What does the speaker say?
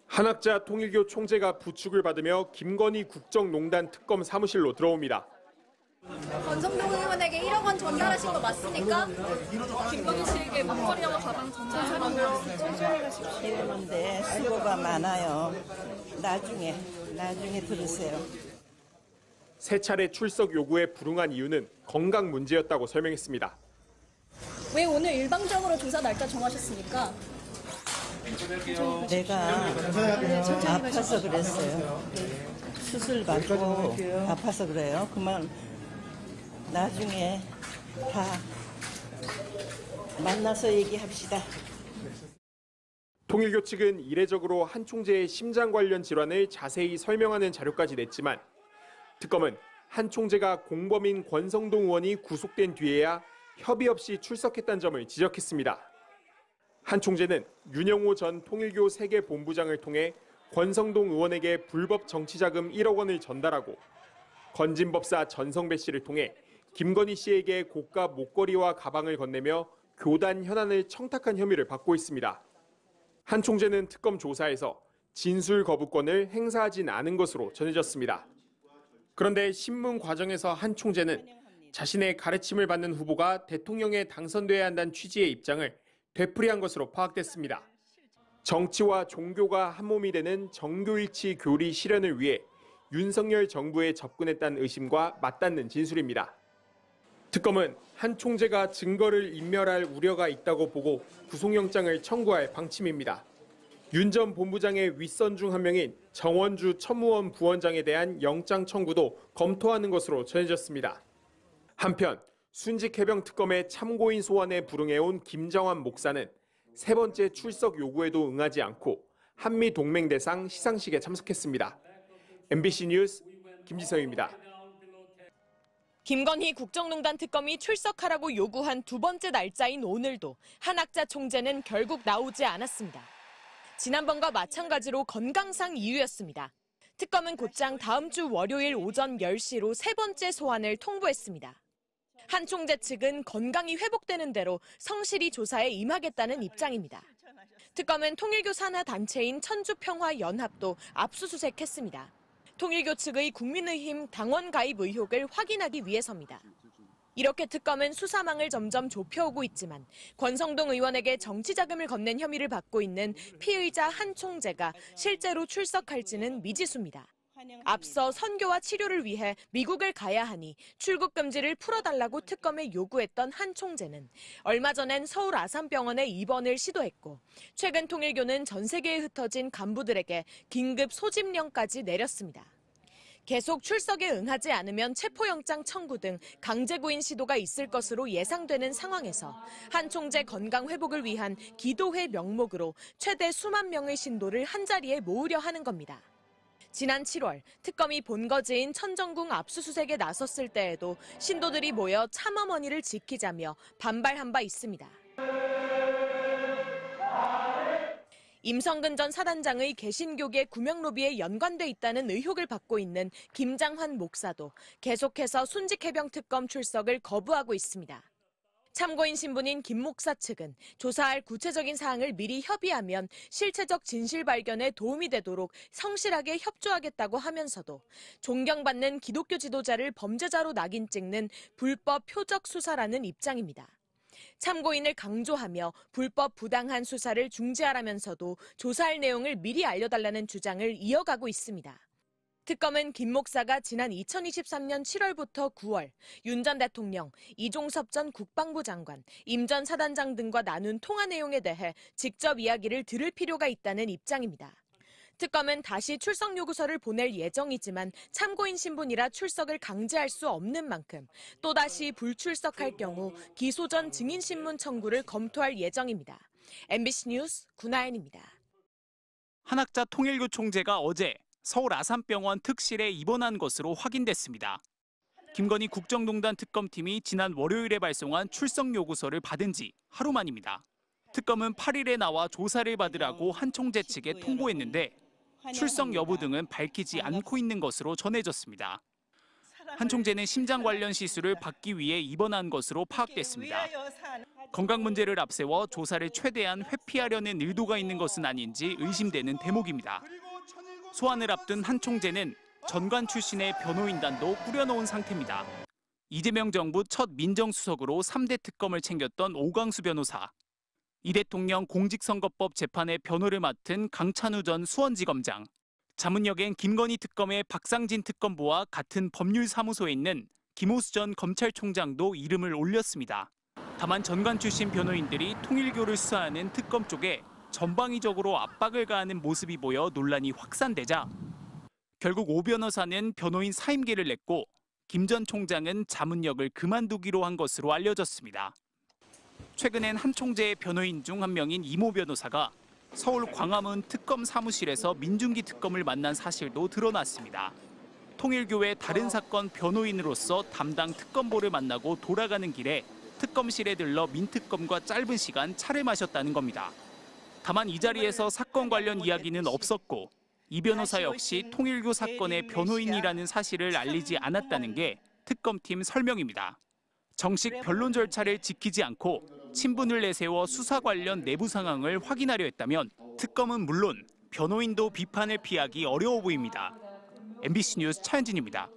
한학자 통일교 총재가 부축을 받으며 김건희 국정농단 특검 사무실로 들어옵니다. 권성동 의원에게 1억 원 전달하신 거 맞습니까? 김건희 씨에게 목걸이와 가방 전달하는 거 천천히 가십시오. 이러는데 수고가 많아요. 나중에 들으세요. 세 차례 출석 요구에 불응한 이유는 건강 문제였다고 설명했습니다. 왜 오늘 일방적으로 조사 날짜 정하셨습니까? 내가 아파서 그랬어요. 수술 받고 아파서 그래요. 그만 나중에 다 만나서 얘기합시다. 통일교 측은 이례적으로 한 총재의 심장 관련 질환을 자세히 설명하는 자료까지 냈지만 특검은 한 총재가 공범인 권성동 의원이 구속된 뒤에야 협의 없이 출석했다는 점을 지적했습니다. 한 총재는 윤영호 전 통일교 세계본부장을 통해 권성동 의원에게 불법 정치자금 1억 원을 전달하고 건진법사 전성배 씨를 통해 김건희 씨에게 고가 목걸이와 가방을 건네며 교단 현안을 청탁한 혐의를 받고 있습니다. 한 총재는 특검 조사에서 진술 거부권을 행사하진 않은 것으로 전해졌습니다. 그런데 신문 과정에서 한 총재는 자신의 가르침을 받는 후보가 대통령에 당선돼야 한다는 취지의 입장을 되풀이한 것으로 파악됐습니다. 정치와 종교가 한몸이 되는 정교일치 교리 실현을 위해 윤석열 정부에 접근했다는 의심과 맞닿는 진술입니다. 특검은 한 총재가 증거를 인멸할 우려가 있다고 보고 구속영장을 청구할 방침입니다. 윤 전 본부장의 윗선 중 한 명인 정원주 첨무원 부원장에 대한 영장 청구도 검토하는 것으로 전해졌습니다. 한편 순직 해병 특검의 참고인 소환에 불응해온 김정환 목사는 세 번째 출석 요구에도 응하지 않고 한미 동맹 대상 시상식에 참석했습니다. MBC 뉴스 김지성입니다. 김건희 국정농단 특검이 출석하라고 요구한 두 번째 날짜인 오늘도 한학자 총재는 결국 나오지 않았습니다. 지난번과 마찬가지로 건강상 이유였습니다. 특검은 곧장 다음 주 월요일 오전 10시로 세 번째 소환을 통보했습니다. 한 총재 측은 건강이 회복되는 대로 성실히 조사에 임하겠다는 입장입니다. 특검은 통일교 산하 단체인 천주평화연합도 압수수색했습니다. 통일교 측의 국민의힘 당원 가입 의혹을 확인하기 위해서입니다. 이렇게 특검은 수사망을 점점 좁혀오고 있지만 권성동 의원에게 정치자금을 건넨 혐의를 받고 있는 피의자 한 총재가 실제로 출석할지는 미지수입니다. 앞서 선교와 치료를 위해 미국을 가야 하니 출국 금지를 풀어달라고 특검에 요구했던 한 총재는 얼마 전엔 서울 아산병원에 입원을 시도했고 최근 통일교는 전 세계에 흩어진 간부들에게 긴급 소집령까지 내렸습니다. 계속 출석에 응하지 않으면 체포영장 청구 등 강제구인 시도가 있을 것으로 예상되는 상황에서 한 총재 건강 회복을 위한 기도회 명목으로 최대 수만 명의 신도를 한자리에 모으려 하는 겁니다. 지난 7월 특검이 본거지인 천정궁 압수수색에 나섰을 때에도 신도들이 모여 참어머니를 지키자며 반발한 바 있습니다. 임성근 전 사단장의 개신교계 구명로비에 연관돼 있다는 의혹을 받고 있는 김장환 목사도 계속해서 순직해병 특검 출석을 거부하고 있습니다. 참고인 신분인 김 목사 측은 조사할 구체적인 사항을 미리 협의하면 실체적 진실 발견에 도움이 되도록 성실하게 협조하겠다고 하면서도 존경받는 기독교 지도자를 범죄자로 낙인 찍는 불법 표적 수사라는 입장입니다. 참고인을 강조하며 불법 부당한 수사를 중지하라면서도 조사할 내용을 미리 알려달라는 주장을 이어가고 있습니다. 특검은 김 목사가 지난 2023년 7월부터 9월 윤 전 대통령, 이종섭 전 국방부 장관, 임 전 사단장 등과 나눈 통화 내용에 대해 직접 이야기를 들을 필요가 있다는 입장입니다. 특검은 다시 출석 요구서를 보낼 예정이지만 참고인 신분이라 출석을 강제할 수 없는 만큼 또다시 불출석할 경우 기소 전 증인신문 청구를 검토할 예정입니다. MBC 뉴스 구나연입니다. 한학자 통일교 총재가 어제 서울 아산병원 특실에 입원한 것으로 확인됐습니다. 김건희 국정농단 특검팀이 지난 월요일에 발송한 출석 요구서를 받은 지 하루 만입니다. 특검은 8일에 나와 조사를 받으라고 한 총재 측에 통보했는데 출석 여부 등은 밝히지 않고 있는 것으로 전해졌습니다. 한 총재는 심장 관련 시술을 받기 위해 입원한 것으로 파악됐습니다. 건강 문제를 앞세워 조사를 최대한 회피하려는 의도가 있는 것은 아닌지 의심되는 대목입니다. 소환을 앞둔 한 총재는 전관 출신의 변호인단도 꾸려놓은 상태입니다. 이재명 정부 첫 민정수석으로 3대 특검을 챙겼던 오광수 변호사, 이 대통령 공직선거법 재판의 변호를 맡은 강찬우 전 수원지검장, 자문역엔 김건희 특검의 박상진 특검보와 같은 법률사무소에 있는 김호수 전 검찰총장도 이름을 올렸습니다. 다만 전관 출신 변호인들이 통일교를 수사하는 특검 쪽에 전방위적으로 압박을 가하는 모습이 보여 논란이 확산되자 결국 오 변호사는 변호인 사임계를 냈고 김 전 총장은 자문역을 그만두기로 한 것으로 알려졌습니다. 최근엔 한 총재의 변호인 중 한 명인 이모 변호사가 서울 광화문 특검 사무실에서 민중기 특검을 만난 사실도 드러났습니다. 통일교회 다른 사건 변호인으로서 담당 특검보를 만나고 돌아가는 길에 특검실에 들러 민특검과 짧은 시간 차를 마셨다는 겁니다. 다만 이 자리에서 사건 관련 이야기는 없었고 이 변호사 역시 통일교 사건의 변호인이라는 사실을 알리지 않았다는 게 특검팀 설명입니다. 정식 변론 절차를 지키지 않고 친분을 내세워 수사 관련 내부 상황을 확인하려 했다면 특검은 물론 변호인도 비판을 피하기 어려워 보입니다. MBC 뉴스 차현진입니다.